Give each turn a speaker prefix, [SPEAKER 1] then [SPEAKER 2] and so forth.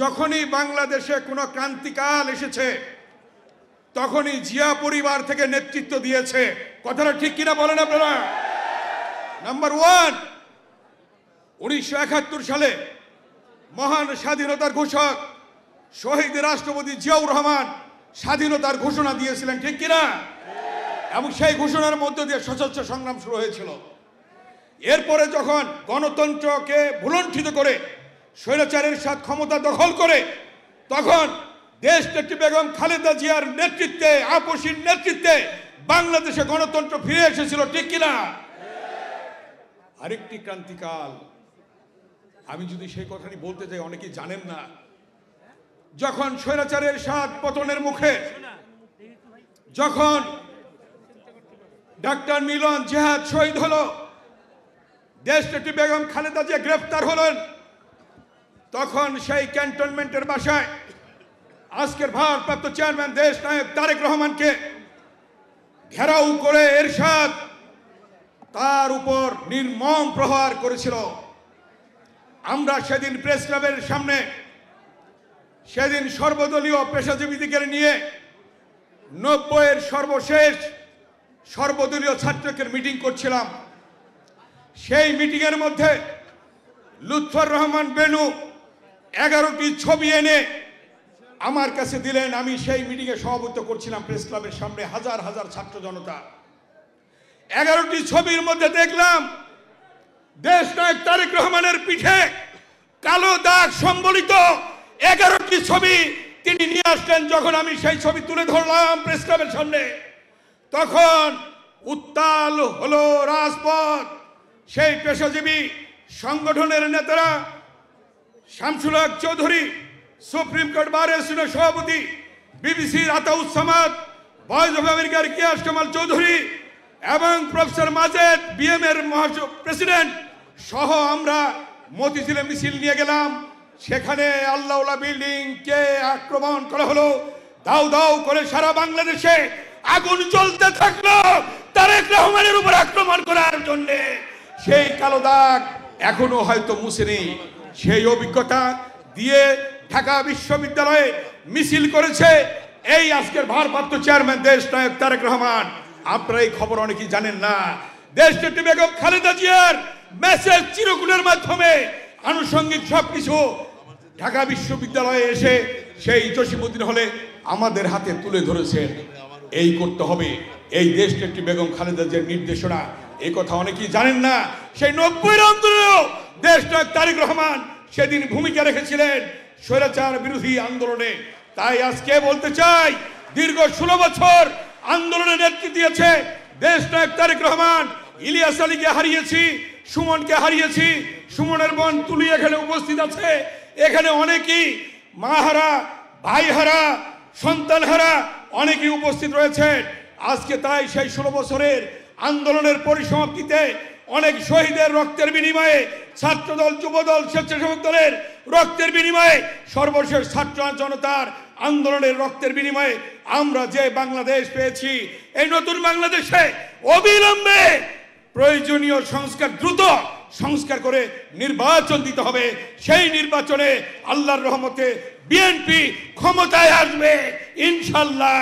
[SPEAKER 1] যখনই বাংলাদেশে কোনো ক্রান্তিকাল এসেছে তখনই জিয়া পরিবার থেকে নেতৃত্ব দিয়েছে। কথাটা ঠিক কিনা বলেন আপনারা? নাম্বার 1, 1971 সালে মহান স্বাধীনতার ঘোষক শহীদ রাষ্ট্রপতি জিয়াউর রহমান স্বাধীনতার ঘোষণা দিয়েছিলেন, ঠিক কিনা? এবং সেই ঘোষণার মধ্য দিয়ে সশস্ত্র সংগ্রাম শুরু হয়েছিল। এরপরে যখন গণতন্ত্রকে ভুলণ্ঠিত করে স্বৈরাচারের সাথে ক্ষমতা দখল করে তখন দেশনেত্রী বেগম খালেদা জিয়ার নেতৃত্বে, আপসীর নেতৃত্বে বাংলাদেশে গণতন্ত্র ফিরে এসেছিল, ঠিক কিনা? আরেকটি ক্রান্তিকাল, আমি যদি সেই কথাটি বলতে যাই অনেকেই জানেন না। যখন স্বৈরাচারের সাথে পতনের মুখে যখন ডাক্তার মিলন জিহাদ শহীদ হলো, দেশনেত্রী বেগম খালেদা জিয়া গ্রেফতার হলেন, তখন সেই ক্যান্টনমেন্টের বাসায় আজকের ভারপ্রাপ্ত চেয়ারম্যান দেশ নায়ক তারেক রহমানকে ঘেরাও করে এরশাদ তার উপর নির্মম প্রহার করেছিল। আমরা সেদিন প্রেস ক্লাবের সামনে সেদিন সর্বদলীয় পেশাজীবীদের নিয়ে 90-এর সর্বশেষ সর্বদলীয় ছাত্রকের মিটিং করছিলাম। সেই মিটিংয়ের মধ্যে লুৎফর রহমান বেনু 11টি ছবি এনে আমার কাছে দিলেন। আমি সেই মিটিংয়ে সভাপতিত্ব করছিলাম প্রেস ক্লাবের সামনে, হাজার হাজার ছাত্র জনতা। 11টি ছবির মধ্যে দেখলাম দেশ নায়ক তারেক রহমানের পিঠে কালো দাগ সম্বলিত 11টি ছবি তিনি নিয়ে আসলেন। যখন আমি সেই ছবি তুলে ধরলাম প্রেস ক্লাবের সামনে, তখন উত্তাল হলো রাজপথ। সেই পেশাজীবী সংগঠনের নেতারা Shamsul Haque Chowdhury, supreme court bar অ্যাসোসিয়েশনের সভাপতি, বিবিসির আতাউজ্জামান, ভয়েস অফ আমেরিকার কিয়াস কামাল চৌধুরী এবং প্রফেসর মাজেদ, বিএম-এর প্রেসিডেন্ট সহ আমরা মতিঝিলে মিছিল নিয়ে গেলাম। সেখানে আল্লাহওয়ালা বিল্ডিংকে আক্রমণ করা হলো। দাউ দাউ করে সারা বাংলাদেশে আগুন জ্বলতে থাকলো তারেক রহমানের উপর আক্রমণ করার জন্য। সেই কালো দাগ এখনো হয়তো মুছেনি। সেই অভিজ্ঞতা দিয়ে ঢাকা বিশ্ববিদ্যালয়ে মিছিল করেছে এই আজকের ভারপ্রাপ্ত চেয়ারম্যান দেশ নায়ক তারেক রহমান। আপনারা এই খবর অনেকেই জানেন না। দেশনেত্রী বেগম খালেদা জিয়ার মেসেজ চিরকুটের মাধ্যমে আনুষঙ্গিক সবকিছু ঢাকা বিশ্ববিদ্যালয়ে এসে সেই জসিমউদ্দিন হলে আমাদের হাতে তুলে ধরেছেন। এই করতে হবে, এই দেশনেত্রী বেগম খালেদা জিয়ার নির্দেশনা। এই কথা অনেকেই জানেন না। সেই 90-এর আন্দোলনেও দেশ নায়ক তারেক রহমান সেদিন ভূমিকা রেখেছিলেন স্বৈরাচার বিরোধী আন্দোলনে। তাই আজকে বলতে চাই, দীর্ঘ 16 বছর আন্দোলনে নেতৃত্ব দিয়েছে দেশ নায়ক তারেক রহমান। ইলিয়াস আলীকে হারিয়েছি, সুমনকে হারিয়েছি, সুমনের বোন তুলি এখানে উপস্থিত আছে। এখানে অনেকেই মাহারা, ভাইহারা, সন্তানহারা অনেকেই উপস্থিত রয়েছে আজকে। তাই সেই 16 বছরের আন্দোলনের পরিসমাপ্তিতে অনেক শহীদের রক্তের বিনিময়ে, ছাত্রদল, যুবদল, স্বেচ্ছাসেবক দলের রক্তের বিনিময়ে, সর্বশেষ ছাত্র জনতার আন্দোলনের রক্তের বিনিময়ে আমরা যে বাংলাদেশ পেয়েছি, এই নতুন বাংলাদেশে অবিলম্বে প্রয়োজনীয় সংস্কার, দ্রুত সংস্কার করে নির্বাচন দিতে হবে। সেই নির্বাচনে আল্লাহর রহমতে বিএনপি ক্ষমতায় আসবে ইনশাআল্লাহ।